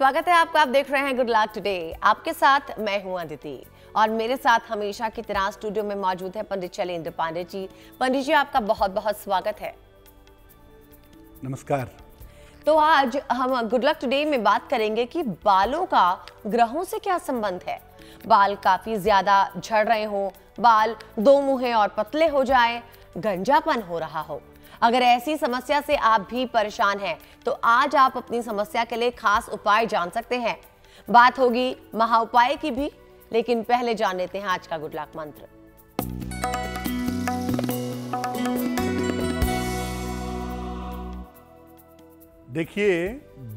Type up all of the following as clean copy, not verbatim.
स्वागत है आपका। आप देख रहे हैं गुड लक टुडे। आपके साथ मैं हूं अदिति और मेरे साथ हमेशा की तरह स्टूडियो में मौजूद है पंडित शैलेंद्र पांडे जी। पंडित जी, आपका बहुत बहुत स्वागत है। नमस्कार। तो आज हम गुड लक टुडे में बात करेंगे कि बालों का ग्रहों से क्या संबंध है। बाल काफी ज्यादा झड़ रहे हो, बाल दो मुंहे और पतले हो जाए, गंजापन हो रहा हो, अगर ऐसी समस्या से आप भी परेशान हैं तो आज आप अपनी समस्या के लिए खास उपाय जान सकते हैं। बात होगी महा उपाय की भी, लेकिन पहले जान लेते हैं आज का गुड लक मंत्र। देखिए,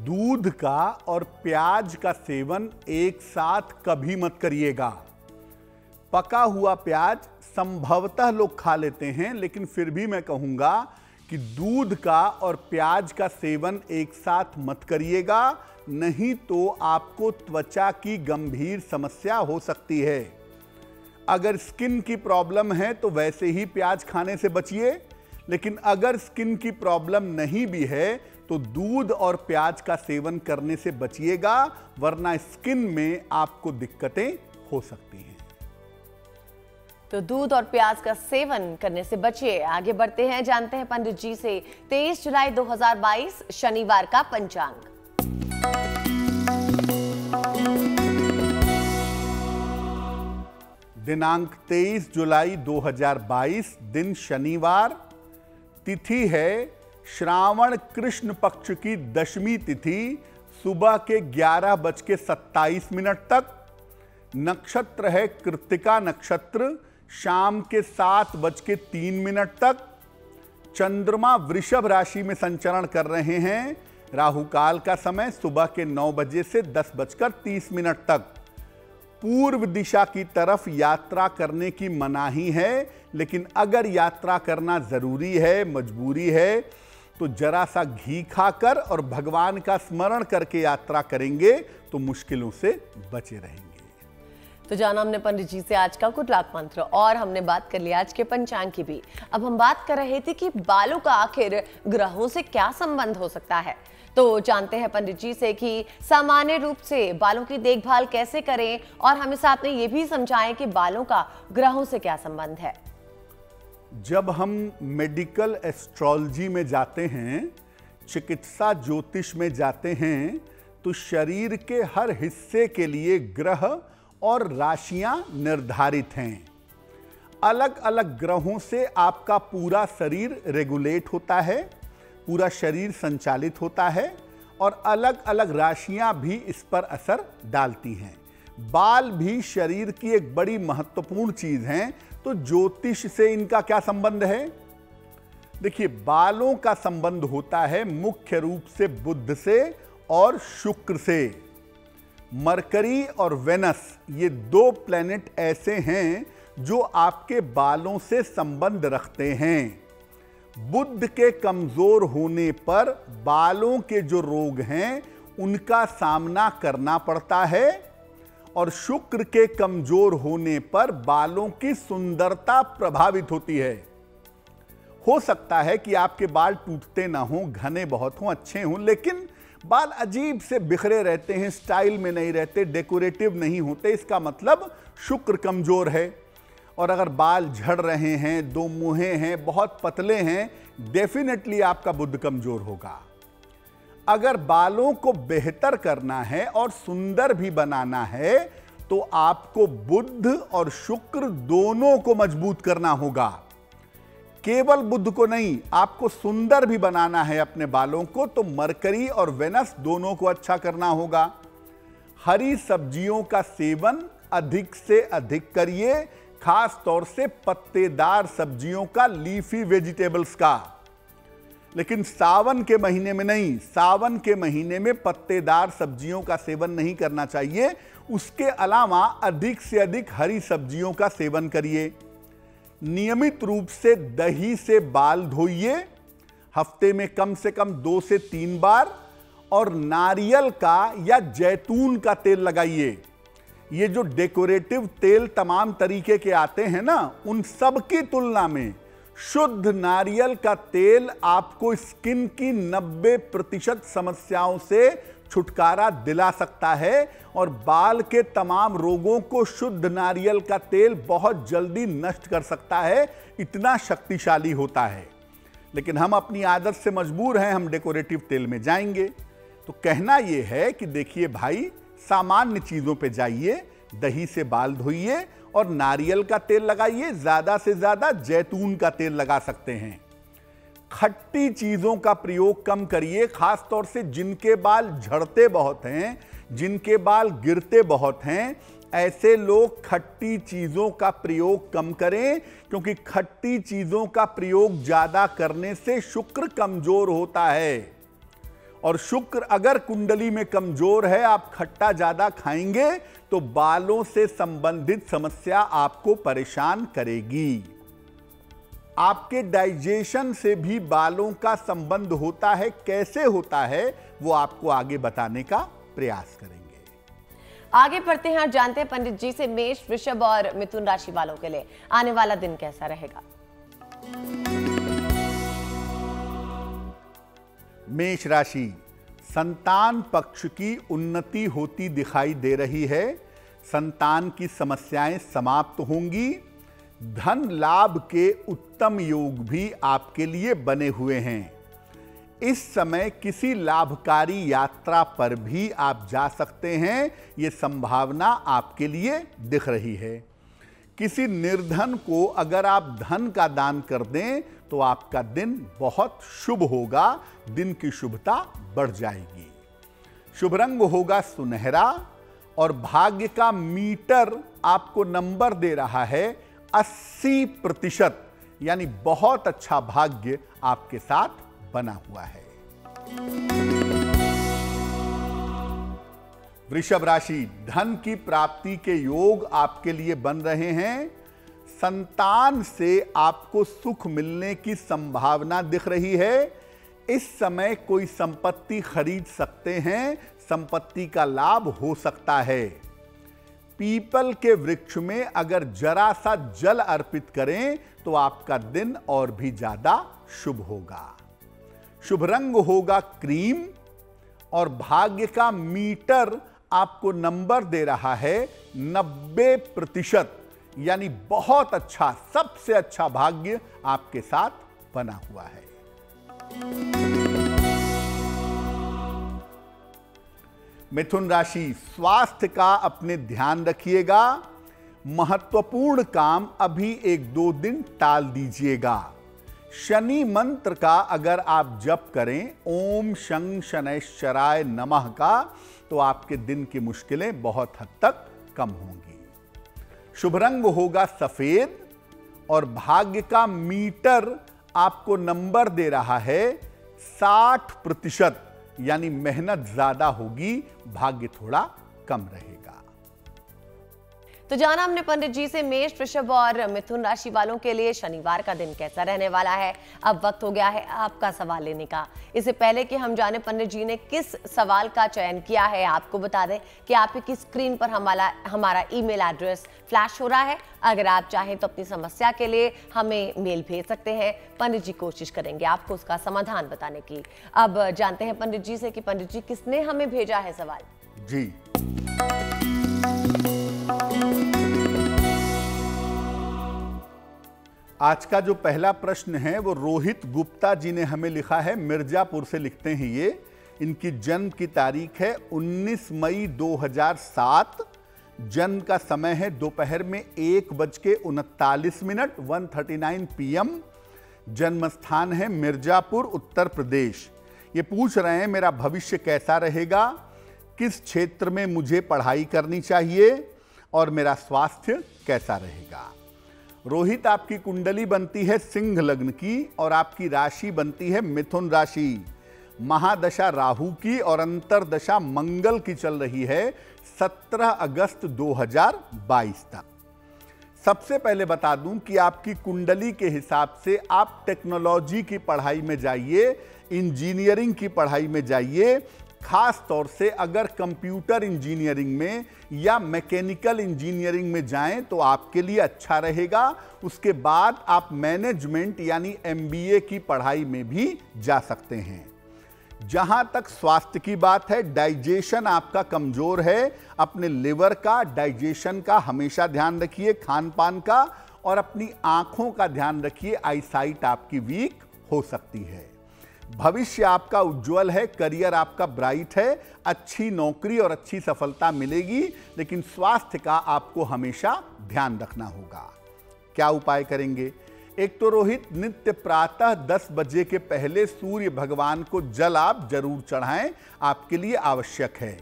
दूध का और प्याज का सेवन एक साथ कभी मत करिएगा। पका हुआ प्याज संभवतः लोग खा लेते हैं, लेकिन फिर भी मैं कहूंगा कि दूध का और प्याज का सेवन एक साथ मत करिएगा, नहीं तो आपको त्वचा की गंभीर समस्या हो सकती है। अगर स्किन की प्रॉब्लम है तो वैसे ही प्याज खाने से बचिए, लेकिन अगर स्किन की प्रॉब्लम नहीं भी है तो दूध और प्याज का सेवन करने से बचिएगा, वरना स्किन में आपको दिक्कतें हो सकती हैं। तो दूध और प्याज का सेवन करने से बचिए। आगे बढ़ते हैं, जानते हैं पंडित जी से 23 जुलाई 2022 शनिवार का पंचांग। दिनांक 23 जुलाई 2022, दिन शनिवार, तिथि है श्रावण कृष्ण पक्ष की दशमी तिथि, सुबह के 11:27 तक। नक्षत्र है कृत्तिका नक्षत्र, शाम के 7:03 तक। चंद्रमा वृषभ राशि में संचरण कर रहे हैं। राहु काल का समय सुबह के 9 बजे से 10:30 तक। पूर्व दिशा की तरफ यात्रा करने की मनाही है, लेकिन अगर यात्रा करना जरूरी है, मजबूरी है, तो जरा सा घी खाकर और भगवान का स्मरण करके यात्रा करेंगे तो मुश्किलों से बचे रहेंगे। तो जाना हमने पंडित जी से आज का गुड लक मंत्र और हमने बात कर लिया आज के पंचांग की भी। अब हम बात कर रहे थे कि बालों का आखिर ग्रहों से क्या संबंध हो सकता है। तो जानते हैं पंडित जी से कि सामान्य रूप से बालों की देखभाल कैसे करें, और हमें साथ में ये भी समझाएं कि बालों का ग्रहों से क्या संबंध है। जब हम मेडिकल एस्ट्रोलॉजी में जाते हैं, चिकित्सा ज्योतिष में जाते हैं, तो शरीर के हर हिस्से के लिए ग्रह और राशियां निर्धारित हैं। अलग अलग ग्रहों से आपका पूरा शरीर रेगुलेट होता है, पूरा शरीर संचालित होता है, और अलग अलग राशियां भी इस पर असर डालती हैं। बाल भी शरीर की एक बड़ी महत्वपूर्ण चीज हैं। तो ज्योतिष से इनका क्या संबंध है? देखिए, बालों का संबंध होता है मुख्य रूप से बुध से और शुक्र से। मरकरी और वेनस, ये दो प्लैनेट ऐसे हैं जो आपके बालों से संबंध रखते हैं। बुध के कमजोर होने पर बालों के जो रोग हैं उनका सामना करना पड़ता है, और शुक्र के कमजोर होने पर बालों की सुंदरता प्रभावित होती है। हो सकता है कि आपके बाल टूटते ना हों, घने बहुत हों, अच्छे हों, लेकिन बाल अजीब से बिखरे रहते हैं, स्टाइल में नहीं रहते, डेकोरेटिव नहीं होते। इसका मतलब शुक्र कमजोर है। और अगर बाल झड़ रहे हैं, दो मुंहे हैं, बहुत पतले हैं, डेफिनेटली आपका बुध कमजोर होगा। अगर बालों को बेहतर करना है और सुंदर भी बनाना है तो आपको बुध और शुक्र दोनों को मजबूत करना होगा। केवल बुध को नहीं, आपको सुंदर भी बनाना है अपने बालों को, तो मरकरी और वेनस दोनों को अच्छा करना होगा। हरी सब्जियों का सेवन अधिक से अधिक करिए, खास तौर से पत्तेदार सब्जियों का, लीफी वेजिटेबल्स का। लेकिन सावन के महीने में नहीं, सावन के महीने में पत्तेदार सब्जियों का सेवन नहीं करना चाहिए। उसके अलावा अधिक से अधिक हरी सब्जियों का सेवन करिए। नियमित रूप से दही से बाल धोइए, हफ्ते में कम से कम 2 से 3 बार, और नारियल का या जैतून का तेल लगाइए। ये जो डेकोरेटिव तेल तमाम तरीके के आते हैं ना, उन सब की तुलना में शुद्ध नारियल का तेल आपको स्किन की 90% समस्याओं से छुटकारा दिला सकता है और बाल के तमाम रोगों को शुद्ध नारियल का तेल बहुत जल्दी नष्ट कर सकता है, इतना शक्तिशाली होता है। लेकिन हम अपनी आदत से मजबूर हैं, हम डेकोरेटिव तेल में जाएंगे। तो कहना यह है कि देखिए भाई, सामान्य चीजों पे जाइए, दही से बाल धोइए और नारियल का तेल लगाइए, ज्यादा से ज्यादा जैतून का तेल लगा सकते हैं। खट्टी चीजों का प्रयोग कम करिए, खास तौर से जिनके बाल झड़ते बहुत हैं, जिनके बाल गिरते बहुत हैं, ऐसे लोग खट्टी चीजों का प्रयोग कम करें, क्योंकि खट्टी चीजों का प्रयोग ज्यादा करने से शुक्र कमजोर होता है और शुक्र अगर कुंडली में कमजोर है, आप खट्टा ज्यादा खाएंगे तो बालों से संबंधित समस्या आपको परेशान करेगी। आपके डाइजेशन से भी बालों का संबंध होता है, कैसे होता है वो आपको आगे बताने का प्रयास करेंगे। आगे बढ़ते हैं और जानते हैं पंडित जी से मेष, वृषभ और मिथुन राशि वालों के लिए आने वाला दिन कैसा रहेगा। मेष राशि, संतान पक्ष की उन्नति होती दिखाई दे रही है। संतान की समस्याएं समाप्त होंगी। धन लाभ के उत्तम योग भी आपके लिए बने हुए हैं। इस समय किसी लाभकारी यात्रा पर भी आप जा सकते हैं, ये संभावना आपके लिए दिख रही है। किसी निर्धन को अगर आप धन का दान कर दें तो आपका दिन बहुत शुभ होगा, दिन की शुभता बढ़ जाएगी। शुभ रंग होगा सुनहरा और भाग्य का मीटर आपको नंबर दे रहा है 80%, यानी बहुत अच्छा भाग्य आपके साथ बना हुआ है। वृषभ राशि, धन की प्राप्ति के योग आपके लिए बन रहे हैं। संतान से आपको सुख मिलने की संभावना दिख रही है। इस समय कोई संपत्ति खरीद सकते हैं, संपत्ति का लाभ हो सकता है। पीपल के वृक्ष में अगर जरा सा जल अर्पित करें तो आपका दिन और भी ज्यादा शुभ होगा। शुभ रंग होगा क्रीम और भाग्य का मीटर आपको नंबर दे रहा है 90%, यानी बहुत अच्छा, सबसे अच्छा भाग्य आपके साथ बना हुआ है। मिथुन राशि, स्वास्थ्य का अपने ध्यान रखिएगा। महत्वपूर्ण काम अभी 1-2 दिन टाल दीजिएगा। शनि मंत्र का अगर आप जप करें ओम शं शनैश्चराय नमः का, तो आपके दिन की मुश्किलें बहुत हद तक कम होंगी। शुभ रंग होगा सफेद और भाग्य का मीटर आपको नंबर दे रहा है 60%, यानी मेहनत ज्यादा होगी, भाग्य थोड़ा कम रहेगा। तो जाना हमने पंडित जी से मेष, वृषभ और मिथुन राशि वालों के लिए शनिवार का दिन कैसा रहने वाला है। अब वक्त हो गया है आपका सवाल लेने का। इससे पहले कि हम जाने पंडित जी ने किस सवाल का चयन किया है, आपको बता दें कि आपकी स्क्रीन पर हमारा ईमेल एड्रेस फ्लैश हो रहा है। अगर आप चाहें तो अपनी समस्या के लिए हमें मेल भेज सकते हैं। पंडित जी कोशिश करेंगे आपको उसका समाधान बताने की। अब जानते हैं पंडित जी से कि पंडित जी किसने हमें भेजा है सवाल। जी, आज का जो पहला प्रश्न है वो रोहित गुप्ता जी ने हमें लिखा है। मिर्जापुर से लिखते हैं ये। इनकी जन्म की तारीख है 19 मई 2007। जन्म का समय है दोपहर में 1:39 1:39 PM। जन्म स्थान है मिर्जापुर, उत्तर प्रदेश। ये पूछ रहे हैं मेरा भविष्य कैसा रहेगा, किस क्षेत्र में मुझे पढ़ाई करनी चाहिए और मेरा स्वास्थ्य कैसा रहेगा। रोहित, आपकी कुंडली बनती है सिंह लग्न की और आपकी राशि बनती है मिथुन राशि। महादशा राहु की और अंतरदशा मंगल की चल रही है 17 अगस्त 2022 तक। सबसे पहले बता दूं कि आपकी कुंडली के हिसाब से आप टेक्नोलॉजी की पढ़ाई में जाइए, इंजीनियरिंग की पढ़ाई में जाइए। खास तौर से अगर कंप्यूटर इंजीनियरिंग में या मैकेनिकल इंजीनियरिंग में जाएं तो आपके लिए अच्छा रहेगा। उसके बाद आप मैनेजमेंट यानी MBA की पढ़ाई में भी जा सकते हैं। जहां तक स्वास्थ्य की बात है, डाइजेशन आपका कमजोर है। अपने लिवर का, डाइजेशन का हमेशा ध्यान रखिए, खान पान का, और अपनी आंखों का ध्यान रखिए। आईसाइट आपकी वीक हो सकती है। भविष्य आपका उज्जवल है, करियर आपका ब्राइट है, अच्छी नौकरी और अच्छी सफलता मिलेगी, लेकिन स्वास्थ्य का आपको हमेशा ध्यान रखना होगा। क्या उपाय करेंगे? एक तो रोहित, नित्य प्रातः 10 बजे के पहले सूर्य भगवान को जल आप जरूर चढ़ाएं, आपके लिए आवश्यक है।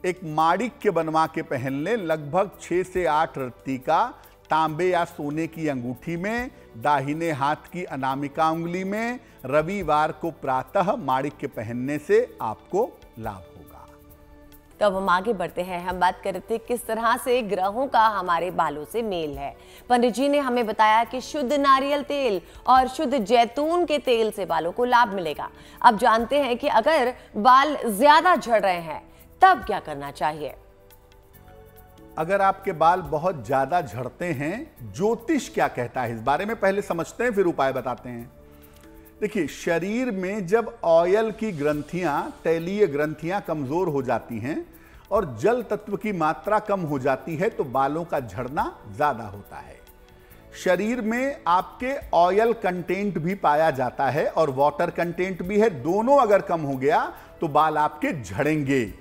एक माणिक्य बनवा के पहन लें, लगभग 6 से 8 रत्ती का, तांबे या सोने की अंगूठी में, दाहिने हाथ की अनामिका उंगली में। रविवार को प्रातः माणिक्य पहनने से आपको लाभ होगा। तो अब हम आगे बढ़ते हैं। हम बात कर रहे थे किस तरह से ग्रहों का हमारे बालों से मेल है। पंडित जी ने हमें बताया कि शुद्ध नारियल तेल और शुद्ध जैतून के तेल से बालों को लाभ मिलेगा। अब जानते हैं कि अगर बाल ज्यादा झड़ रहे हैं तब क्या करना चाहिए। अगर आपके बाल बहुत ज्यादा झड़ते हैं, ज्योतिष क्या कहता है इस बारे में पहले समझते हैं, फिर उपाय बताते हैं। देखिए, शरीर में जब ऑयल की ग्रंथियां, तैलीय ग्रंथियां कमजोर हो जाती हैं और जल तत्व की मात्रा कम हो जाती है तो बालों का झड़ना ज्यादा होता है। शरीर में आपके ऑयल कंटेंट भी पाया जाता है और वाटर कंटेंट भी है। दोनों अगर कम हो गया तो बाल आपके झड़ेंगे।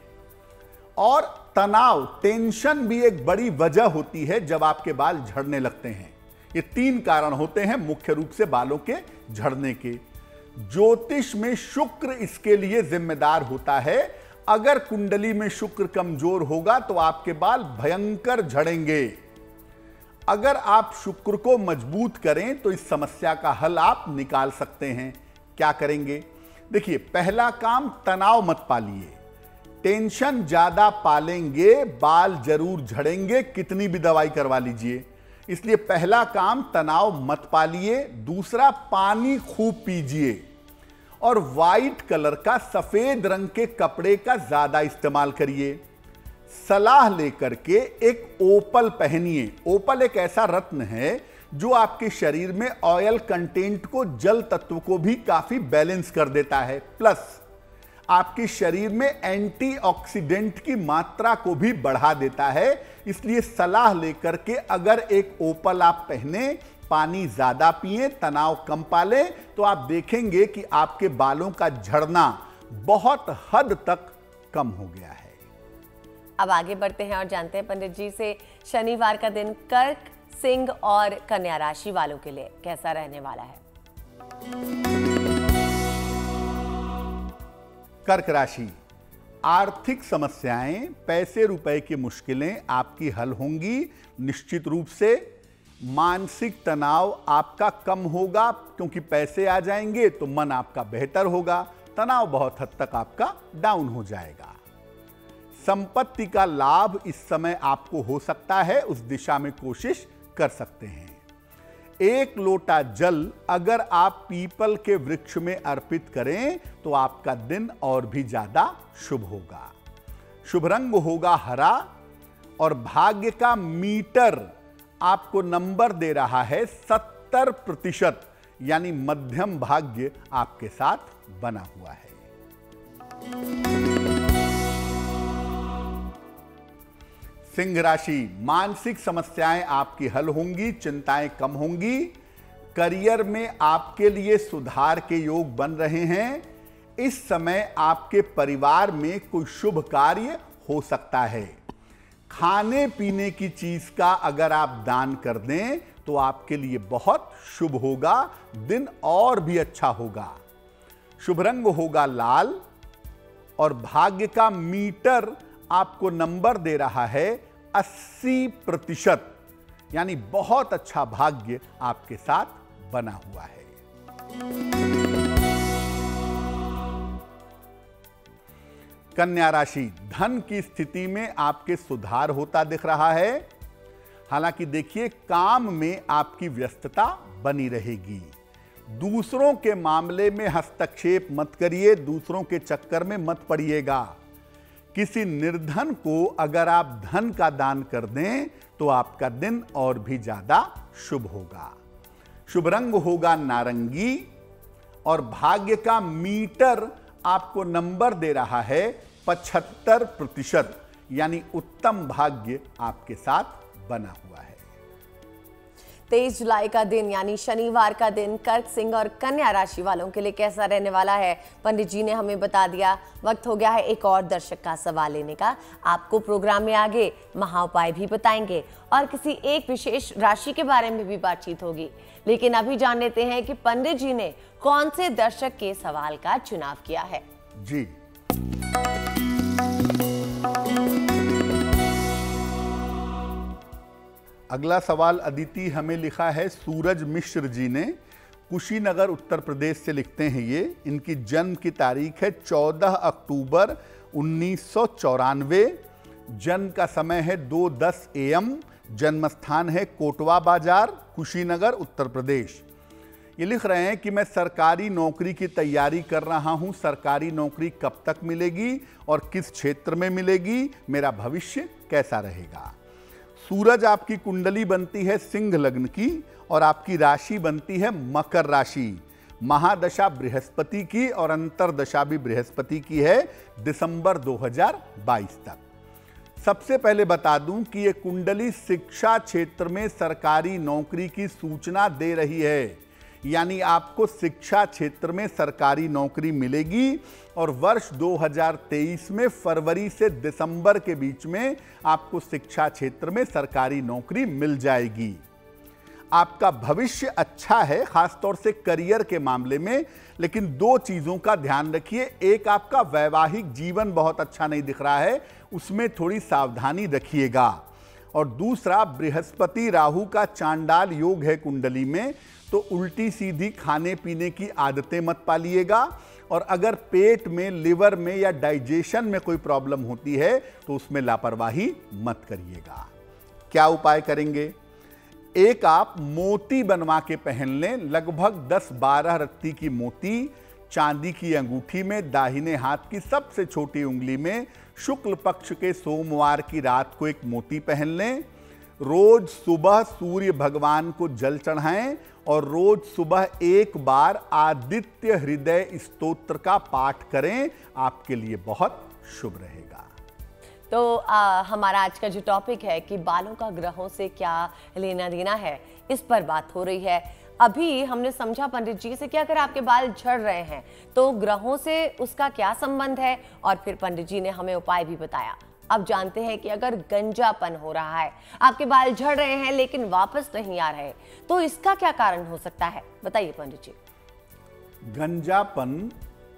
और तनाव, टेंशन भी एक बड़ी वजह होती है जब आपके बाल झड़ने लगते हैं। ये 3 कारण होते हैं मुख्य रूप से बालों के झड़ने के। ज्योतिष में शुक्र इसके लिए जिम्मेदार होता है। अगर कुंडली में शुक्र कमजोर होगा तो आपके बाल भयंकर झड़ेंगे। अगर आप शुक्र को मजबूत करें तो इस समस्या का हल आप निकाल सकते हैं। क्या करेंगे? देखिए, पहला काम, तनाव मत पालिए। टेंशन ज्यादा पालेंगे बाल जरूर झड़ेंगे, कितनी भी दवाई करवा लीजिए। इसलिए पहला काम, तनाव मत पालिए। दूसरा, पानी खूब पीजिए और व्हाइट कलर का, सफेद रंग के कपड़े का ज्यादा इस्तेमाल करिए। सलाह लेकर के एक ओपल पहनिए। ओपल एक ऐसा रत्न है जो आपके शरीर में ऑयल कंटेंट को, जल तत्व को भी काफी बैलेंस कर देता है, प्लस आपके शरीर में एंटीऑक्सीडेंट की मात्रा को भी बढ़ा देता है। इसलिए सलाह लेकर के अगर एक ओपल आप पहने, पानी ज्यादा पिए, तनाव कम पालें, तो आप देखेंगे कि आपके बालों का झड़ना बहुत हद तक कम हो गया है। अब आगे बढ़ते हैं और जानते हैं पंडित जी से शनिवार का दिन कर्क, सिंह और कन्या राशि वालों के लिए कैसा रहने वाला है। कर्क राशि, आर्थिक समस्याएं, पैसे रुपए की मुश्किलें आपकी हल होंगी निश्चित रूप से। मानसिक तनाव आपका कम होगा क्योंकि पैसे आ जाएंगे तो मन आपका बेहतर होगा। तनाव बहुत हद तक आपका डाउन हो जाएगा। संपत्ति का लाभ इस समय आपको हो सकता है, उस दिशा में कोशिश कर सकते हैं। 1 लोटा जल अगर आप पीपल के वृक्ष में अर्पित करें तो आपका दिन और भी ज्यादा शुभ होगा। शुभ रंग होगा हरा और भाग्य का मीटर आपको नंबर दे रहा है 70%, यानी मध्यम भाग्य आपके साथ बना हुआ है। सिंह राशि, मानसिक समस्याएं आपकी हल होंगी, चिंताएं कम होंगी। करियर में आपके लिए सुधार के योग बन रहे हैं। इस समय आपके परिवार में कोई शुभ कार्य हो सकता है। खाने पीने की चीज का अगर आप दान कर दें तो आपके लिए बहुत शुभ होगा, दिन और भी अच्छा होगा। शुभ रंग होगा लाल और भाग्य का मीटर आपको नंबर दे रहा है 80%, यानी बहुत अच्छा भाग्य आपके साथ बना हुआ है। कन्या राशि, धन की स्थिति में आपके सुधार होता दिख रहा है। हालांकि देखिए, काम में आपकी व्यस्तता बनी रहेगी। दूसरों के मामले में हस्तक्षेप मत करिए, दूसरों के चक्कर में मत पड़िएगा। किसी निर्धन को अगर आप धन का दान कर दें तो आपका दिन और भी ज्यादा शुभ होगा। शुभ रंग होगा नारंगी और भाग्य का मीटर आपको नंबर दे रहा है 75%, यानी उत्तम भाग्य आपके साथ बना हुआ है। 23 जुलाई का दिन यानी शनिवार का दिन कर्क, सिंह और कन्या राशि वालों के लिए कैसा रहने वाला है, पंडित जी ने हमें बता दिया। वक्त हो गया है एक और दर्शक का सवाल लेने का। आपको प्रोग्राम में आगे महा उपाय भी बताएंगे और किसी एक विशेष राशि के बारे में भी बातचीत होगी। लेकिन अभी जान लेते हैं कि पंडित जी ने कौन से दर्शक के सवाल का चुनाव किया है। जी, अगला सवाल अदिति हमें लिखा है सूरज मिश्र जी ने, कुशीनगर उत्तर प्रदेश से लिखते हैं ये। इनकी जन्म की तारीख है 14 अक्टूबर 1994। जन्म का समय है 2:10 AM। जन्म स्थान है कोटवा बाजार, कुशीनगर उत्तर प्रदेश। ये लिख रहे हैं कि मैं सरकारी नौकरी की तैयारी कर रहा हूँ। सरकारी नौकरी कब तक मिलेगी और किस क्षेत्र में मिलेगी, मेरा भविष्य कैसा रहेगा। सूरज आपकी कुंडली बनती है सिंह लग्न की और आपकी राशि बनती है मकर राशि। महादशा बृहस्पति की और अंतरदशा भी बृहस्पति की है दिसंबर 2022 तक। सबसे पहले बता दूं कि ये कुंडली शिक्षा क्षेत्र में सरकारी नौकरी की सूचना दे रही है, यानी आपको शिक्षा क्षेत्र में सरकारी नौकरी मिलेगी और वर्ष 2023 में फरवरी से दिसंबर के बीच में आपको शिक्षा क्षेत्र में सरकारी नौकरी मिल जाएगी। आपका भविष्य अच्छा है, खासतौर से करियर के मामले में, लेकिन दो चीज़ों का ध्यान रखिए। एक, आपका वैवाहिक जीवन बहुत अच्छा नहीं दिख रहा है, उसमें थोड़ी सावधानी रखिएगा। और दूसरा, बृहस्पति राहु का चांडाल योग है कुंडली में, तो उल्टी सीधी खाने पीने की आदतें मत पालिएगा। और अगर पेट में, लिवर में या डाइजेशन में कोई प्रॉब्लम होती है तो उसमें लापरवाही मत करिएगा। क्या उपाय करेंगे? एक, आप मोती बनवा के पहन लें, लगभग 10-12 रत्ती की मोती चांदी की अंगूठी में, दाहिने हाथ की सबसे छोटी उंगली में। शुक्ल पक्ष के सोमवार की रात को एक मोती पहन लें। रोज सुबह सूर्य भगवान को जल चढ़ाएं और रोज सुबह एक बार आदित्य हृदय स्तोत्र का पाठ करें, आपके लिए बहुत शुभ रहेगा। तो हमारा आज का जो टॉपिक है कि बालों का ग्रहों से क्या लेना देना है, इस पर बात हो रही है। अभी हमने समझा पंडित जी से कि अगर आपके बाल झड़ रहे हैं तो ग्रहों से उसका क्या संबंध है, और फिर पंडित जी ने हमें उपाय भी बताया। अब जानते हैं कि अगर गंजापन हो रहा है, आपके बाल झड़ रहे हैं लेकिन वापस नहीं आ रहे, तो इसका क्या कारण हो सकता है, बताइए पंडित जी। गंजापन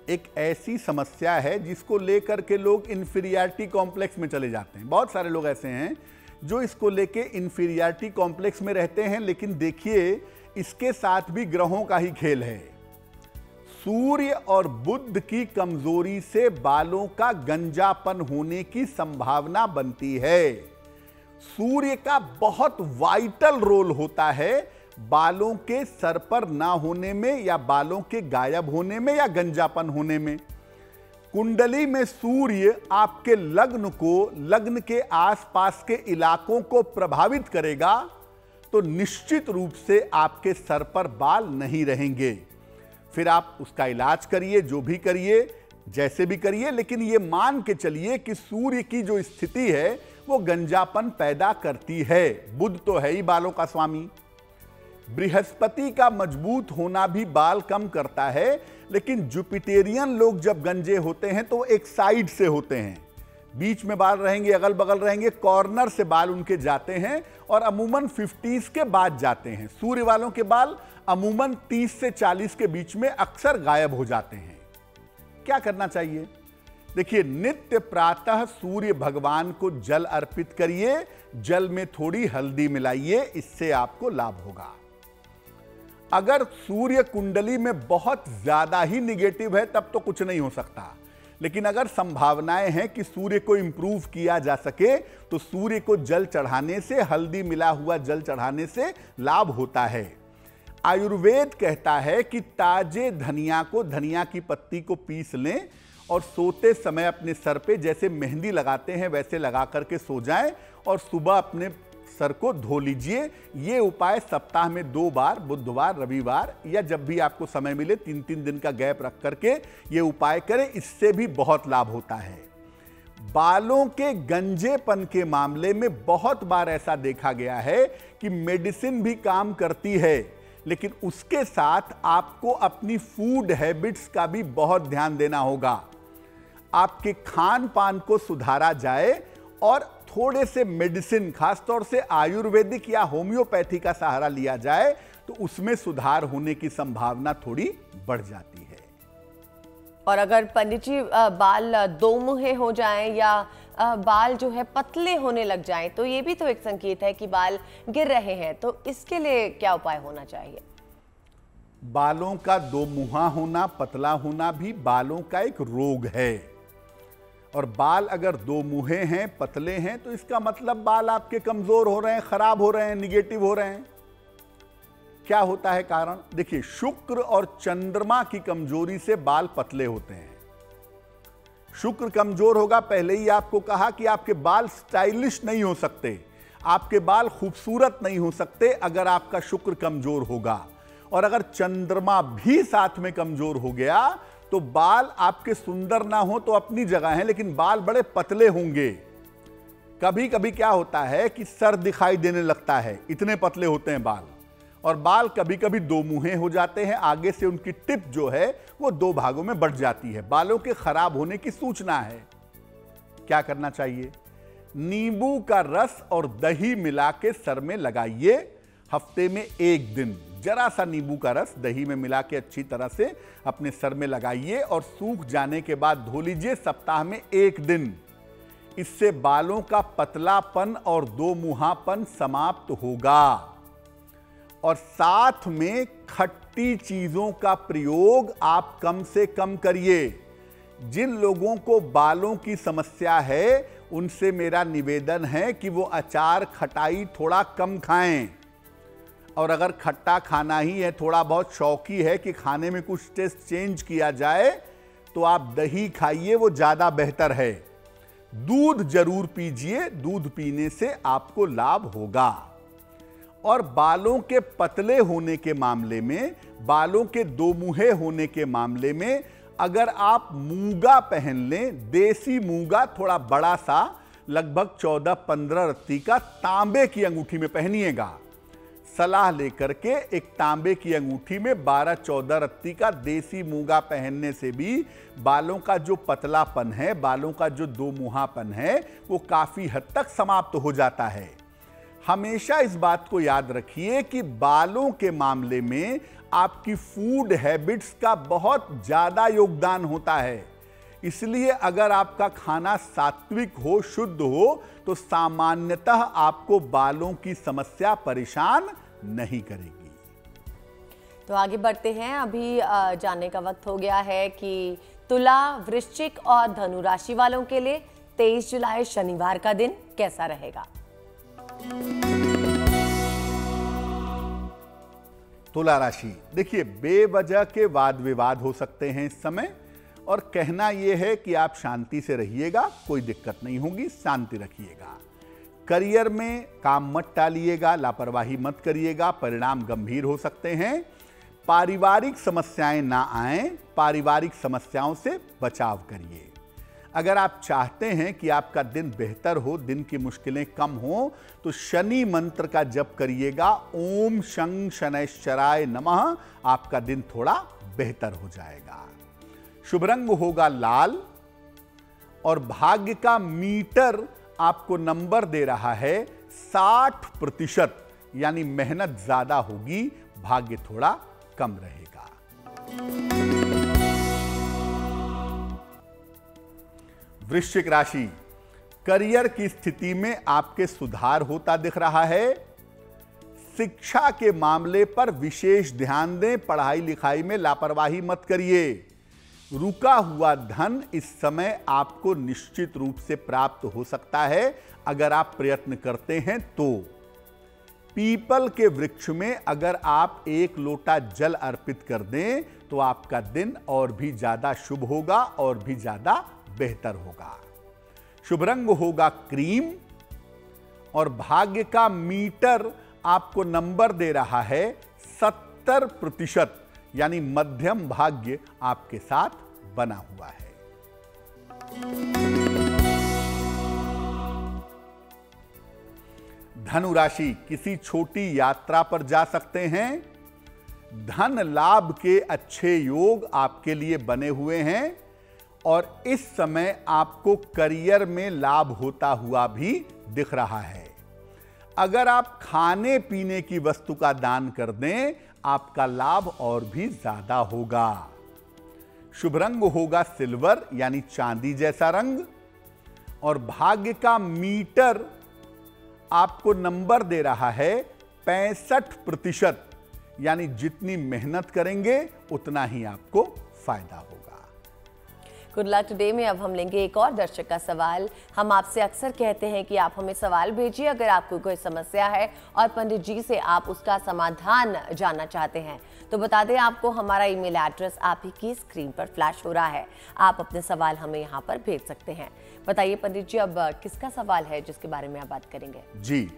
एक ऐसी समस्या है जिसको लेकर के लोग इंफीरियरिटी कॉम्प्लेक्स में चले जाते हैं। बहुत सारे लोग ऐसे हैं जो इसको लेके इंफीरियरिटी कॉम्प्लेक्स में रहते हैं, लेकिन देखिए इसके साथ भी ग्रहों का ही खेल है। सूर्य और बुध की कमजोरी से बालों का गंजापन होने की संभावना बनती है। सूर्य का बहुत वाइटल रोल होता है बालों के सर पर ना होने में, या बालों के गायब होने में, या गंजापन होने में। कुंडली में सूर्य आपके लग्न को, लग्न के आसपास के इलाकों को प्रभावित करेगा तो निश्चित रूप से आपके सर पर बाल नहीं रहेंगे। फिर आप उसका इलाज करिए, जो भी करिए, जैसे भी करिए, लेकिन ये मान के चलिए कि सूर्य की जो स्थिति है वो गंजापन पैदा करती है। बुध तो है ही बालों का स्वामी। बृहस्पति का मजबूत होना भी बाल कम करता है, लेकिन जुपिटेरियन लोग जब गंजे होते हैं तो एक साइड से होते हैं, बीच में बाल रहेंगे, अगल बगल रहेंगे, कॉर्नर से बाल उनके जाते हैं और अमूमन 50s के बाद जाते हैं। सूर्य वालों के बाल अमूमन 30 से 40 के बीच में अक्सर गायब हो जाते हैं। क्या करना चाहिए? देखिए, नित्य प्रातः सूर्य भगवान को जल अर्पित करिए, जल में थोड़ी हल्दी मिलाइए, इससे आपको लाभ होगा। अगर सूर्य कुंडली में बहुत ज्यादा ही निगेटिव है तब तो कुछ नहीं हो सकता, लेकिन अगर संभावनाएं हैं कि सूर्य को इंप्रूव किया जा सके तो सूर्य को जल चढ़ाने से, हल्दी मिला हुआ जल चढ़ाने से लाभ होता है। आयुर्वेद कहता है कि ताजे धनिया को, धनिया की पत्ती को पीस लें और सोते समय अपने सर पे जैसे मेहंदी लगाते हैं वैसे लगा करके सो जाएं और सुबह अपने सर को धो लीजिए। ये उपाय सप्ताह में 2 बार, बुधवार, रविवार या जब भी आपको समय मिले 3-3 दिन का गैप रख करके ये उपाय करें। इससे भी बहुत लाभ होता है। बालों के गंजेपन के मामले में बहुत बार ऐसा देखा गया है कि मेडिसिन भी काम करती है, लेकिन उसके साथ आपको अपनी फूड हैबिट्स का भी बहुत ध्यान देना होगा। आपके खान पान को सुधारा जाए और थोड़े से मेडिसिन, खासतौर से आयुर्वेदिक या होम्योपैथी का सहारा लिया जाए तो उसमें सुधार होने की संभावना थोड़ी बढ़ जाती है। और अगर पंडित जी बाल दो मुहे हो जाएं या बाल जो है पतले होने लग जाएं, तो ये भी तो एक संकेत है कि बाल गिर रहे हैं, तो इसके लिए क्या उपाय होना चाहिए? बालों का दो मुहा होना, पतला होना भी बालों का एक रोग है। और बाल अगर दो मुहे हैं, पतले हैं, तो इसका मतलब बाल आपके कमजोर हो रहे हैं, खराब हो रहे हैं, निगेटिव हो रहे हैं। क्या होता है कारण? देखिए, शुक्र और चंद्रमा की कमजोरी से बाल पतले होते हैं। शुक्र कमजोर होगा, पहले ही आपको कहा कि आपके बाल स्टाइलिश नहीं हो सकते, आपके बाल खूबसूरत नहीं हो सकते अगर आपका शुक्र कमजोर होगा। और अगर चंद्रमा भी साथ में कमजोर हो गया तो बाल आपके सुंदर ना हो तो अपनी जगह है, लेकिन बाल बड़े पतले होंगे। कभी कभी क्या होता है कि सर दिखाई देने लगता है, इतने पतले होते हैं बाल। और बाल कभी कभी दो मुहे हो जाते हैं, आगे से उनकी टिप जो है वो 2 भागों में बढ़ जाती है। बालों के खराब होने की सूचना है। क्या करना चाहिए? नींबू का रस और दही मिला के सर में लगाइए। हफ्ते में 1 दिन जरा सा नींबू का रस दही में मिला के अच्छी तरह से अपने सर में लगाइए और सूख जाने के बाद धो लीजिए, सप्ताह में 1 दिन। इससे बालों का पतलापन और दो मुहापन समाप्त होगा। और साथ में खट्टी चीजों का प्रयोग आप कम से कम करिए। जिन लोगों को बालों की समस्या है उनसे मेरा निवेदन है कि वो अचार, खटाई थोड़ा कम खाएं। और अगर खट्टा खाना ही है, थोड़ा बहुत शौकी है कि खाने में कुछ टेस्ट चेंज किया जाए, तो आप दही खाइए, वो ज्यादा बेहतर है। दूध जरूर पीजिए, दूध पीने से आपको लाभ होगा। और बालों के पतले होने के मामले में, बालों के दो मुहे होने के मामले में, अगर आप मूंगा पहन लें, देसी मूंगा थोड़ा बड़ा सा, लगभग 14-15 रत्ती का, तांबे की अंगूठी में पहनिएगा। सलाह लेकर के एक तांबे की अंगूठी में 12-14 रत्ती का देसी मूंगा पहनने से भी बालों का जो पतलापन है, बालों का जो दो मुहापन है, वो काफी हद तक समाप्त हो जाता है। हमेशा इस बात को याद रखिए कि बालों के मामले में आपकी फूड हैबिट्स का बहुत ज्यादा योगदान होता है। इसलिए अगर आपका खाना सात्विक हो, शुद्ध हो, तो सामान्यतः आपको बालों की समस्या परेशान नहीं करेगी। तो आगे बढ़ते हैं। अभी जानने का वक्त हो गया है कि तुला, वृश्चिक और धनु राशि वालों के लिए 23 जुलाई शनिवार का दिन कैसा रहेगा। तुला राशि, देखिए, बेवजह के वाद विवाद हो सकते हैं इस समय, और कहना यह है कि आप शांति से रहिएगा, कोई दिक्कत नहीं होगी, शांति रखिएगा। करियर में काम मत टालिएगा, लापरवाही मत करिएगा, परिणाम गंभीर हो सकते हैं। पारिवारिक समस्याएं ना आएं, पारिवारिक समस्याओं से बचाव करिए। अगर आप चाहते हैं कि आपका दिन बेहतर हो, दिन की मुश्किलें कम हो, तो शनि मंत्र का जप करिएगा, ओम शं शनैश्चराय नमः। आपका दिन थोड़ा बेहतर हो जाएगा। शुभ रंग होगा लाल, और भाग्य का मीटर आपको नंबर दे रहा है 60%, यानी मेहनत ज्यादा होगी, भाग्य थोड़ा कम रहेगा। वृश्चिक राशि, करियर की स्थिति में आपके सुधार होता दिख रहा है। शिक्षा के मामले पर विशेष ध्यान दें, पढ़ाई लिखाई में लापरवाही मत करिए। रुका हुआ धन इस समय आपको निश्चित रूप से प्राप्त हो सकता है अगर आप प्रयत्न करते हैं तो। पीपल के वृक्ष में अगर आप 1 लोटा जल अर्पित कर दें तो आपका दिन और भी ज्यादा शुभ होगा और भी ज्यादा बेहतर होगा। शुभ रंग होगा क्रीम, और भाग्य का मीटर आपको नंबर दे रहा है 70%, यानी मध्यम भाग्य आपके साथ बना हुआ है। धनु राशि, किसी छोटी यात्रा पर जा सकते हैं। धन लाभ के अच्छे योग आपके लिए बने हुए हैं और इस समय आपको करियर में लाभ होता हुआ भी दिख रहा है। अगर आप खाने पीने की वस्तु का दान कर दें, आपका लाभ और भी ज्यादा होगा। शुभ रंग होगा सिल्वर, यानी चांदी जैसा रंग, और भाग्य का मीटर आपको नंबर दे रहा है 65%, यानी जितनी मेहनत करेंगे उतना ही आपको फायदा होगा। गुड लक टुडे में अब हम लेंगे एक और दर्शक का सवाल। हम आपसे अक्सर कहते हैं कि आप हमें सवाल भेजिए अगर आपको कोई समस्या है और पंडित जी से आप उसका समाधान जानना चाहते हैं। तो बता दें आपको, हमारा ईमेल एड्रेस आप ही की स्क्रीन पर फ्लैश हो रहा है। आप अपने सवाल हमें यहाँ पर भेज सकते हैं। बताइए पंडित जी, अब किसका सवाल है जिसके बारे में आप बात करेंगे? जी,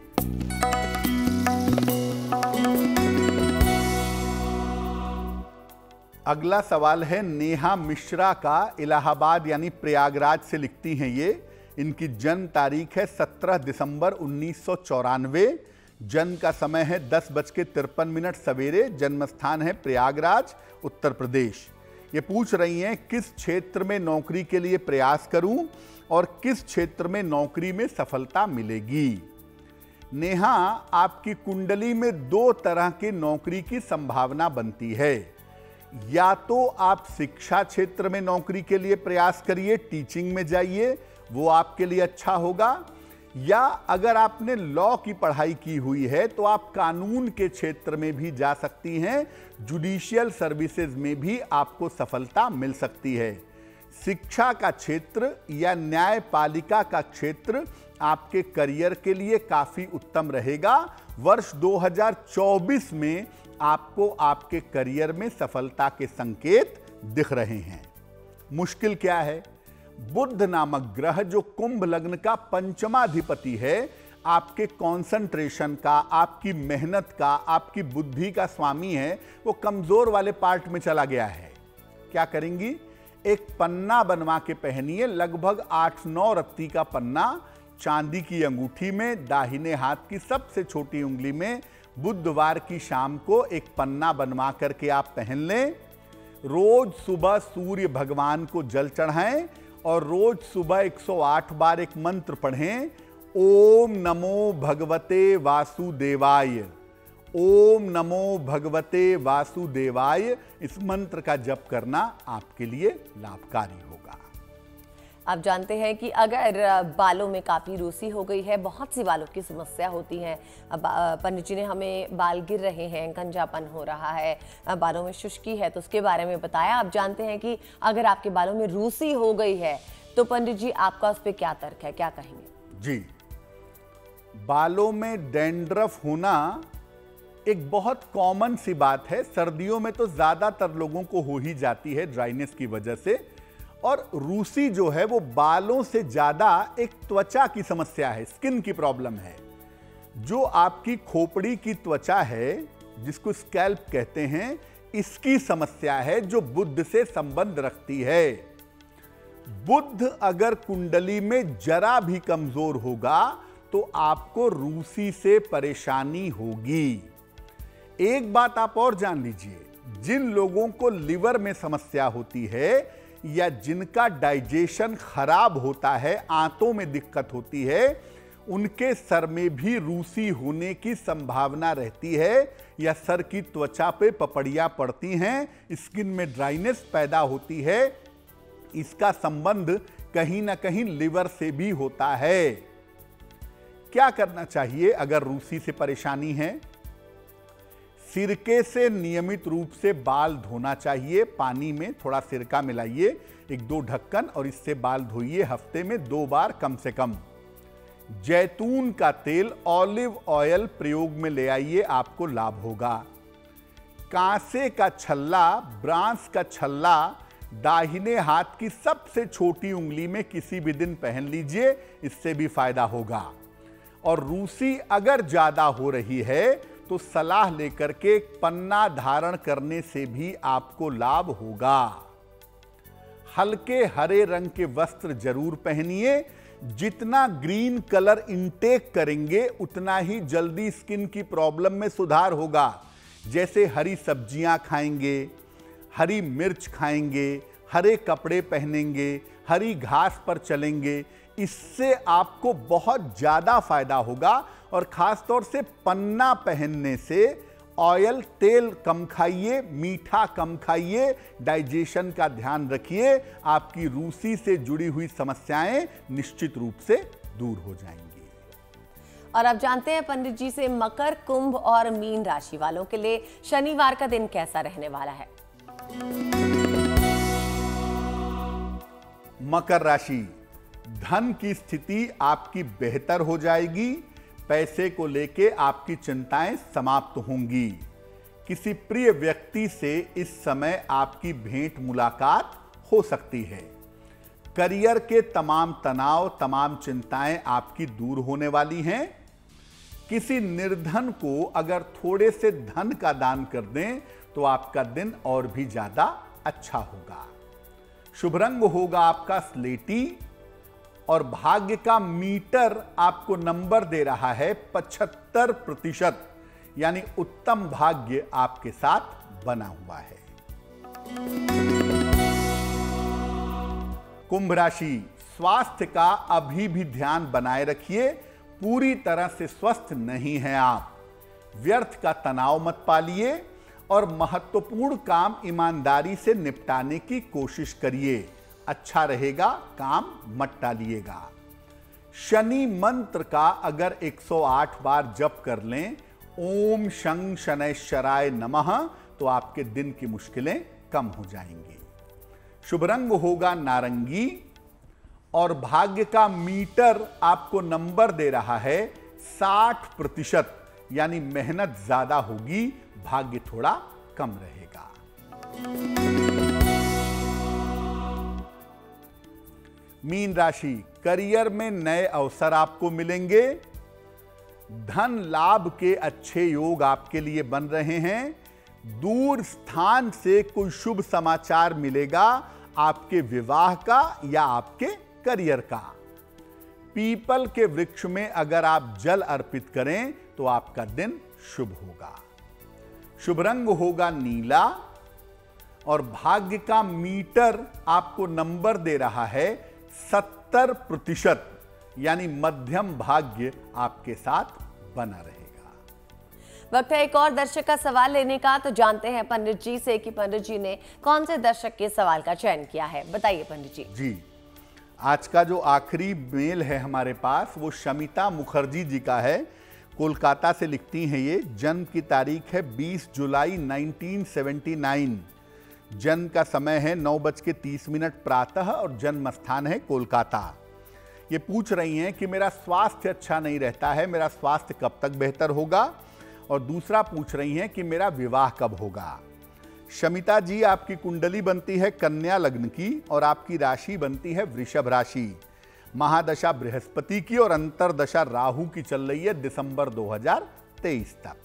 अगला सवाल है नेहा मिश्रा का, इलाहाबाद यानी प्रयागराज से लिखती हैं ये। इनकी जन्म तारीख है 17 दिसंबर 1994। जन्म का समय है 10:53 सवेरे। जन्म स्थान है प्रयागराज, उत्तर प्रदेश। ये पूछ रही हैं किस क्षेत्र में नौकरी के लिए प्रयास करूं और किस क्षेत्र में नौकरी में सफलता मिलेगी। नेहा, आपकी कुंडली में 2 तरह की नौकरी की संभावना बनती है। या तो आप शिक्षा क्षेत्र में नौकरी के लिए प्रयास करिए, टीचिंग में जाइए, वो आपके लिए अच्छा होगा। या अगर आपने लॉ की पढ़ाई की हुई है तो आप कानून के क्षेत्र में भी जा सकती हैं, जुडिशियल सर्विसेज में भी आपको सफलता मिल सकती है। शिक्षा का क्षेत्र या न्यायपालिका का क्षेत्र आपके करियर के लिए काफी उत्तम रहेगा। वर्ष 2024 में आपको आपके करियर में सफलता के संकेत दिख रहे हैं। मुश्किल क्या है? बुध नामक ग्रह जो कुंभ लग्न का पंचमाधिपति है, आपके कंसंट्रेशन का, आपकी मेहनत का, आपकी बुद्धि का स्वामी है, वो कमजोर वाले पार्ट में चला गया है। क्या करेंगी? एक पन्ना बनवा के पहनिए, लगभग 8-9 रत्ती का पन्ना, चांदी की अंगूठी में, दाहिने हाथ की सबसे छोटी उंगली में। बुधवार की शाम को एक पन्ना बनवा करके आप पहन लें। रोज सुबह सूर्य भगवान को जल चढ़ाएं और रोज सुबह 108 बार एक मंत्र पढ़ें, ओम नमो भगवते वासुदेवाय। ओम नमो भगवते वासुदेवाय, इस मंत्र का जप करना आपके लिए लाभकारी होगा। आप जानते हैं कि अगर बालों में काफ़ी रूसी हो गई है, बहुत सी बालों की समस्या होती है। पंडित जी ने हमें बाल गिर रहे हैं, गंजापन हो रहा है, बालों में शुष्की है, तो उसके बारे में बताया। आप जानते हैं कि अगर आपके बालों में रूसी हो गई है तो पंडित जी आपका उस पर क्या तर्क है, क्या कहेंगे? जी, बालों में डैंड्रफ होना एक बहुत कॉमन सी बात है। सर्दियों में तो ज्यादातर लोगों को हो ही जाती है ड्राइनेस की वजह से। और रूसी जो है वो बालों से ज्यादा एक त्वचा की समस्या है, स्किन की प्रॉब्लम है। जो आपकी खोपड़ी की त्वचा है, जिसको स्कैल्प कहते हैं, इसकी समस्या है जो बुध से संबंध रखती है। बुध अगर कुंडली में जरा भी कमजोर होगा तो आपको रूसी से परेशानी होगी। एक बात आप और जान लीजिए, जिन लोगों को लिवर में समस्या होती है या जिनका डाइजेशन खराब होता है, आंतों में दिक्कत होती है, उनके सर में भी रूसी होने की संभावना रहती है या सर की त्वचा पे पपड़ियां पड़ती हैं, स्किन में ड्राइनेस पैदा होती है। इसका संबंध कहीं ना कहीं लिवर से भी होता है। क्या करना चाहिए अगर रूसी से परेशानी है? सिरके से नियमित रूप से बाल धोना चाहिए। पानी में थोड़ा सिरका मिलाइए, 1-2 ढक्कन, और इससे बाल धोइए हफ्ते में 2 बार कम से कम। जैतून का तेल, ऑलिव ऑयल प्रयोग में ले आइए, आपको लाभ होगा। कांसे का छल्ला, ब्रांस का छल्ला दाहिने हाथ की सबसे छोटी उंगली में किसी भी दिन पहन लीजिए, इससे भी फायदा होगा। और रूसी अगर ज्यादा हो रही है तो सलाह लेकर के पन्ना धारण करने से भी आपको लाभ होगा। हल्के हरे रंग के वस्त्र जरूर पहनिए। जितना ग्रीन कलर इंटेक करेंगे उतना ही जल्दी स्किन की प्रॉब्लम में सुधार होगा। जैसे हरी सब्जियां खाएंगे, हरी मिर्च खाएंगे, हरे कपड़े पहनेंगे, हरी घास पर चलेंगे, इससे आपको बहुत ज्यादा फायदा होगा। और खास तौर से पन्ना पहनने से ऑयल तेल कम खाइए, मीठा कम खाइए, डाइजेशन का ध्यान रखिए। आपकी रूसी से जुड़ी हुई समस्याएं निश्चित रूप से दूर हो जाएंगी। और अब जानते हैं पंडित जी से मकर, कुंभ और मीन राशि वालों के लिए शनिवार का दिन कैसा रहने वाला है। मकर राशि, धन की स्थिति आपकी बेहतर हो जाएगी। पैसे को लेके आपकी चिंताएं समाप्त होंगी। किसी प्रिय व्यक्ति से इस समय आपकी भेंट मुलाकात हो सकती है। करियर के तमाम तनाव, तमाम चिंताएं आपकी दूर होने वाली हैं। किसी निर्धन को अगर थोड़े से धन का दान कर दें तो आपका दिन और भी ज्यादा अच्छा होगा। शुभ रंग होगा आपका स्लेटी और भाग्य का मीटर आपको नंबर दे रहा है 75%, यानी उत्तम भाग्य आपके साथ बना हुआ है। कुंभ राशि, स्वास्थ्य का अभी भी ध्यान बनाए रखिए। पूरी तरह से स्वस्थ नहीं हैं आप। व्यर्थ का तनाव मत पालिए और महत्वपूर्ण काम ईमानदारी से निपटाने की कोशिश करिए। अच्छा रहेगा, काम मत टालिएगा। शनि मंत्र का अगर 108 बार जप कर लें, ओम शं शनैश्चराय नमः, तो आपके दिन की मुश्किलें कम हो जाएंगी। शुभ रंग होगा नारंगी और भाग्य का मीटर आपको नंबर दे रहा है 60%, यानी मेहनत ज्यादा होगी, भाग्य थोड़ा कम रहेगा। मीन राशि, करियर में नए अवसर आपको मिलेंगे। धन लाभ के अच्छे योग आपके लिए बन रहे हैं। दूर स्थान से कोई शुभ समाचार मिलेगा, आपके विवाह का या आपके करियर का। पीपल के वृक्ष में अगर आप जल अर्पित करें तो आपका दिन शुभ होगा। शुभ रंग होगा नीला और भाग्य का मीटर आपको नंबर दे रहा है 70%, यानी मध्यम भाग्य आपके साथ बना रहेगा। वक्त है एक और दर्शक का सवाल लेने का, तो जानते हैं पंडित जी से कि पंडित जी ने कौन से दर्शक के सवाल का चयन किया है। बताइए पंडित जी। जी, आज का जो आखिरी मेल है हमारे पास वो शमिता मुखर्जी जी का है। कोलकाता से लिखती हैं ये। जन्म की तारीख है 20 जुलाई 1979। जन्म का समय है 9:30 प्रातः और जन्म स्थान है कोलकाता। ये पूछ रही हैं कि मेरा स्वास्थ्य अच्छा नहीं रहता है, मेरा स्वास्थ्य कब तक बेहतर होगा, और दूसरा पूछ रही हैं कि मेरा विवाह कब होगा। शमिता जी, आपकी कुंडली बनती है कन्या लग्न की और आपकी राशि बनती है वृषभ राशि। महादशा बृहस्पति की और अंतरदशा राहु की चल रही है दिसंबर 2023 तक।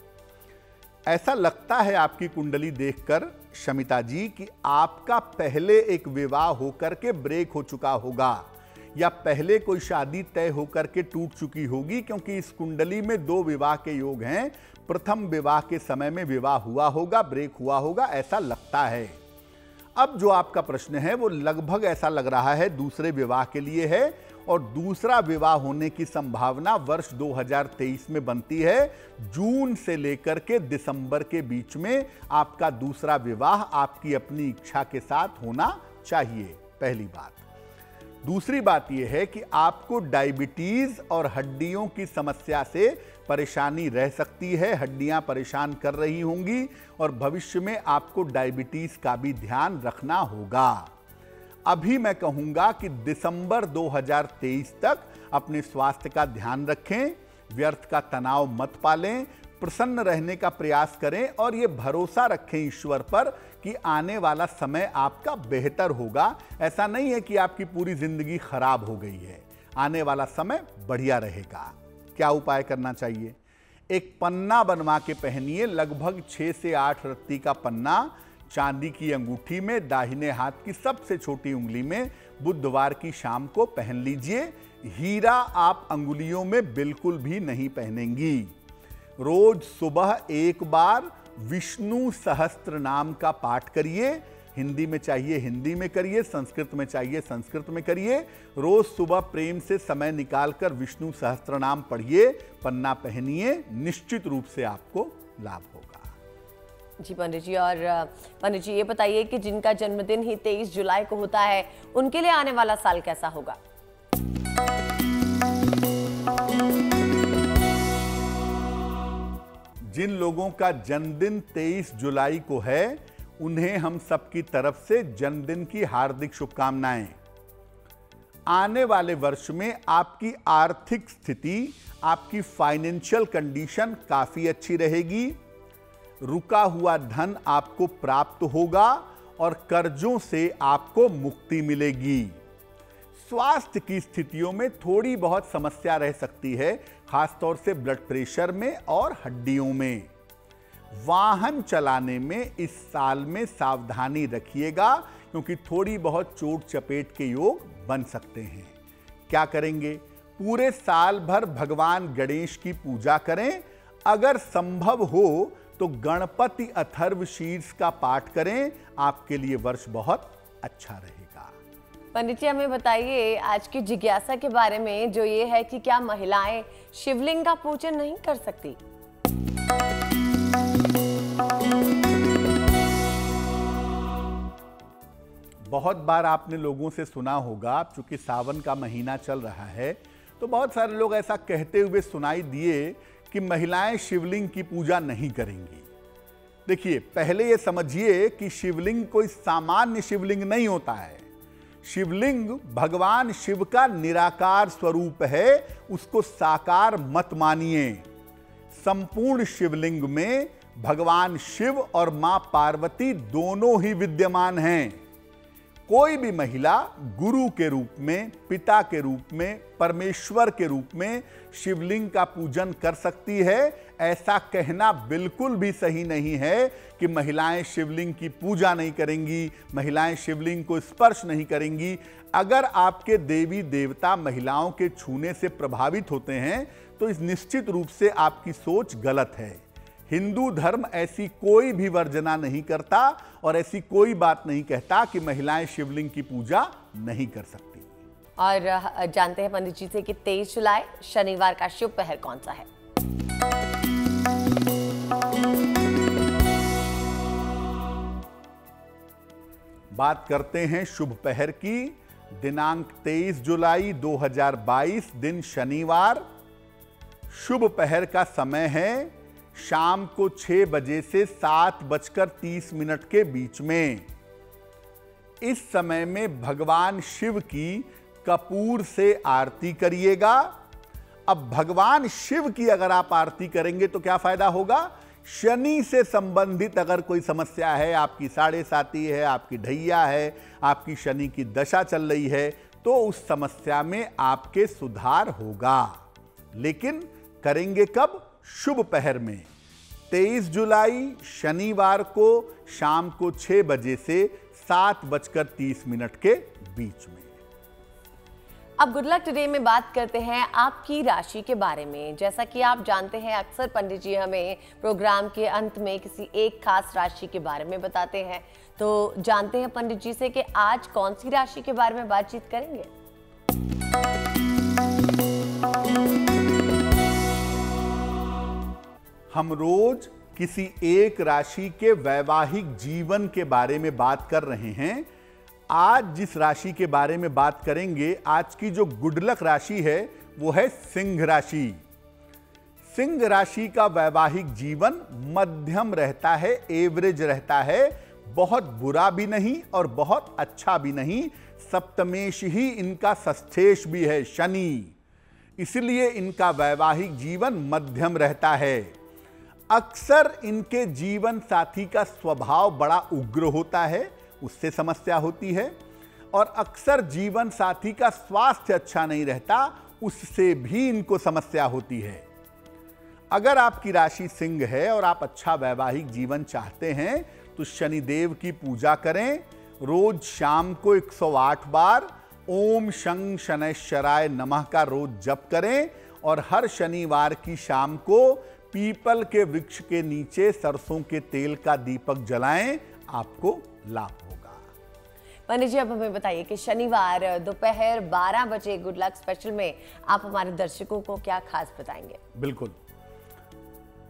ऐसा लगता है आपकी कुंडली देखकर शमिता जी कि आपका पहले एक विवाह होकर के ब्रेक हो चुका होगा या पहले कोई शादी तय होकर के टूट चुकी होगी, क्योंकि इस कुंडली में 2 विवाह के योग हैं। प्रथम विवाह के समय में विवाह हुआ होगा, ब्रेक हुआ होगा, ऐसा लगता है। अब जो आपका प्रश्न है वो लगभग ऐसा लग रहा है दूसरे विवाह के लिए है, और दूसरा विवाह होने की संभावना वर्ष 2023 में बनती है। जून से लेकर के दिसंबर के बीच में आपका दूसरा विवाह आपकी अपनी इच्छा के साथ होना चाहिए, पहली बात। दूसरी बात यह है कि आपको डायबिटीज और हड्डियों की समस्या से परेशानी रह सकती है। हड्डियां परेशान कर रही होंगी और भविष्य में आपको डायबिटीज का भी ध्यान रखना होगा। अभी मैं कहूंगा कि दिसंबर 2023 तक अपने स्वास्थ्य का ध्यान रखें, व्यर्थ का तनाव मत पालें, प्रसन्न रहने का प्रयास करें और ये भरोसा रखें ईश्वर पर कि आने वाला समय आपका बेहतर होगा। ऐसा नहीं है कि आपकी पूरी जिंदगी खराब हो गई है, आने वाला समय बढ़िया रहेगा। क्या उपाय करना चाहिए? एक पन्ना बनवा के पहनिए, लगभग 6 से 8 रत्ती का पन्ना चांदी की अंगूठी में, दाहिने हाथ की सबसे छोटी उंगली में बुधवार की शाम को पहन लीजिए। हीरा आप अंगुलियों में बिल्कुल भी नहीं पहनेंगी। रोज सुबह एक बार विष्णु सहस्त्र नाम का पाठ करिए। हिंदी में चाहिए हिंदी में करिए, संस्कृत में चाहिए संस्कृत में करिए। रोज सुबह प्रेम से समय निकालकर विष्णु सहस्त्र नाम पढ़िए, पन्ना पहनिए, निश्चित रूप से आपको लाभ होगा। जी पंडित जी, और पंडित जी ये बताइए कि जिनका जन्मदिन ही 23 जुलाई को होता है, उनके लिए आने वाला साल कैसा होगा? जिन लोगों का जन्मदिन 23 जुलाई को है, उन्हें हम सबकी तरफ से जन्मदिन की हार्दिक शुभकामनाएं। आने वाले वर्ष में आपकी आर्थिक स्थिति, आपकी फाइनेंशियल कंडीशन काफी अच्छी रहेगी। रुका हुआ धन आपको प्राप्त होगा और कर्जों से आपको मुक्ति मिलेगी। स्वास्थ्य की स्थितियों में थोड़ी बहुत समस्या रह सकती है, खासतौर से ब्लड प्रेशर में और हड्डियों में। वाहन चलाने में इस साल में सावधानी रखिएगा, क्योंकि थोड़ी बहुत चोट चपेट के योग बन सकते हैं। क्या करेंगे? पूरे साल भर भगवान गणेश की पूजा करें। अगर संभव हो तो गणपति अथर्वशीर्ष का पाठ करें, आपके लिए वर्ष बहुत अच्छा रहेगा। पंडित जी हमें बताइए आज की जिज्ञासा के बारे में, जो ये है कि क्या महिलाएं शिवलिंग का पूजन नहीं कर सकती? बहुत बार आपने लोगों से सुना होगा, चूंकि सावन का महीना चल रहा है, तो बहुत सारे लोग ऐसा कहते हुए सुनाई दिए कि महिलाएं शिवलिंग की पूजा नहीं करेंगी। देखिए, पहले ये समझिए कि शिवलिंग कोई सामान्य शिवलिंग नहीं होता है। शिवलिंग भगवान शिव का निराकार स्वरूप है, उसको साकार मत मानिए। संपूर्ण शिवलिंग में भगवान शिव और मां पार्वती दोनों ही विद्यमान हैं। कोई भी महिला गुरु के रूप में, पिता के रूप में, परमेश्वर के रूप में शिवलिंग का पूजन कर सकती है। ऐसा कहना बिल्कुल भी सही नहीं है कि महिलाएं शिवलिंग की पूजा नहीं करेंगी, महिलाएं शिवलिंग को स्पर्श नहीं करेंगी। अगर आपके देवी देवता महिलाओं के छूने से प्रभावित होते हैं, तो इस निश्चित रूप से आपकी सोच गलत है। हिंदू धर्म ऐसी कोई भी वर्जना नहीं करता और ऐसी कोई बात नहीं कहता कि महिलाएं शिवलिंग की पूजा नहीं कर सकती। और जानते हैं पंडित जी से कि 23 जुलाई शनिवार का शुभ पहर कौन सा है? बात करते हैं शुभ पहर की। दिनांक 23 जुलाई 2022, दिन शनिवार। शुभ पहर का समय है शाम को 6 बजे से 7:30 के बीच में। इस समय में भगवान शिव की कपूर से आरती करिएगा। अब भगवान शिव की अगर आप आरती करेंगे तो क्या फायदा होगा? शनि से संबंधित अगर कोई समस्या है, आपकी साढ़े साती है, आपकी ढैया है, आपकी शनि की दशा चल रही है, तो उस समस्या में आपके सुधार होगा। लेकिन करेंगे कब? शुभ पहर में 23 जुलाई शनिवार को शाम को 6 बजे से 7:30 के बीच में। अब गुड लक टुडे में बात करते हैं आपकी राशि के बारे में। जैसा कि आप जानते हैं, अक्सर पंडित जी हमें प्रोग्राम के अंत में किसी एक खास राशि के बारे में बताते हैं। तो जानते हैं पंडित जी से कि आज कौन सी राशि के बारे में बातचीत करेंगे? हम रोज किसी एक राशि के वैवाहिक जीवन के बारे में बात कर रहे हैं। आज जिस राशि के बारे में बात करेंगे, आज की जो गुड लक राशि है वो है सिंह राशि। सिंह राशि का वैवाहिक जीवन मध्यम रहता है, एवरेज रहता है। बहुत बुरा भी नहीं और बहुत अच्छा भी नहीं। सप्तमेश ही इनका षष्ठेश भी है, शनि। इसलिए इनका वैवाहिक जीवन मध्यम रहता है। अक्सर इनके जीवन साथी का स्वभाव बड़ा उग्र होता है, उससे समस्या होती है। और अक्सर जीवन साथी का स्वास्थ्य अच्छा नहीं रहता, उससे भी इनको समस्या होती है। अगर आपकी राशि सिंह है और आप अच्छा वैवाहिक जीवन चाहते हैं तो शनिदेव की पूजा करें। रोज शाम को 108 बार ओम शं शनैश्चराय नमः का रोज जप करें और हर शनिवार की शाम को पीपल के वृक्ष के नीचे सरसों के तेल का दीपक जलाएं, आपको लाभ होगा। पंडित जी, अब हमें बताइए कि शनिवार दोपहर 12 बजे गुड लक स्पेशल में आप हमारे दर्शकों को क्या खास बताएंगे? बिल्कुल,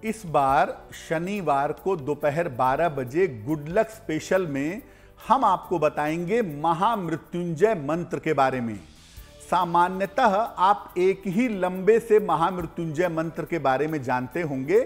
इस बार शनिवार को दोपहर 12 बजे गुड लक स्पेशल में हम आपको बताएंगे महामृत्युंजय मंत्र के बारे में। सामान्यतः आप एक ही लंबे से महामृत्युंजय मंत्र के बारे में जानते होंगे।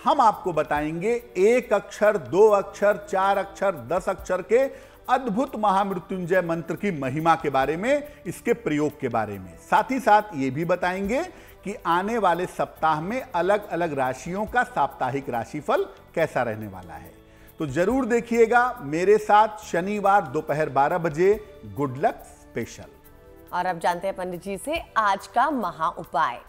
हम आपको बताएंगे 1 अक्षर, 2 अक्षर, 4 अक्षर, 10 अक्षर के अद्भुत महामृत्युंजय मंत्र की महिमा के बारे में, इसके प्रयोग के बारे में। साथ ही साथ ये भी बताएंगे कि आने वाले सप्ताह में अलग अलग राशियों का साप्ताहिक राशिफल कैसा रहने वाला है। तो जरूर देखिएगा मेरे साथ शनिवार दोपहर 12 बजे गुड लक स्पेशल। और अब जानते हैं पंडित जी से आज का महा उपाय।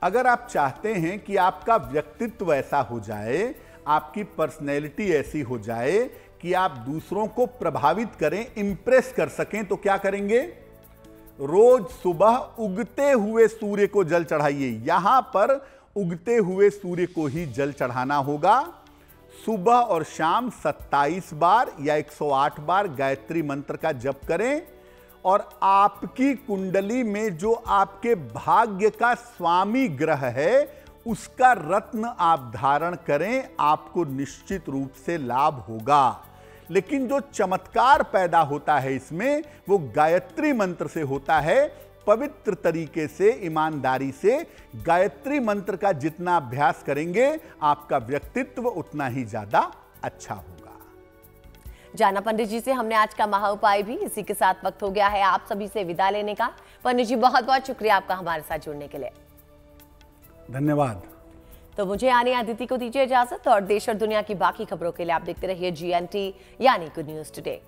अगर आप चाहते हैं कि आपका व्यक्तित्व ऐसा हो जाए, आपकी पर्सनैलिटी ऐसी हो जाए कि आप दूसरों को प्रभावित करें, इंप्रेस कर सकें, तो क्या करेंगे? रोज सुबह उगते हुए सूर्य को जल चढ़ाइए। यहां पर उगते हुए सूर्य को ही जल चढ़ाना होगा। सुबह और शाम 27 बार या 108 बार गायत्री मंत्र का जप करें और आपकी कुंडली में जो आपके भाग्य का स्वामी ग्रह है उसका रत्न आप धारण करें, आपको निश्चित रूप से लाभ होगा। लेकिन जो चमत्कार पैदा होता है इसमें वो गायत्री मंत्र से होता है। पवित्र तरीके से, ईमानदारी से गायत्री मंत्र का जितना अभ्यास करेंगे आपका व्यक्तित्व उतना ही ज्यादा अच्छा होगा। जाना पंडित जी से हमने आज का महा उपाय भी। इसी के साथ वक्त हो गया है आप सभी से विदा लेने का। पंडित जी, बहुत बहुत शुक्रिया आपका हमारे साथ जुड़ने के लिए। धन्यवाद। तो मुझे यानी अदिति को दीजिए इजाजत और देश और दुनिया की बाकी खबरों के लिए आप देखते रहिए GNT यानी गुड न्यूज टुडे।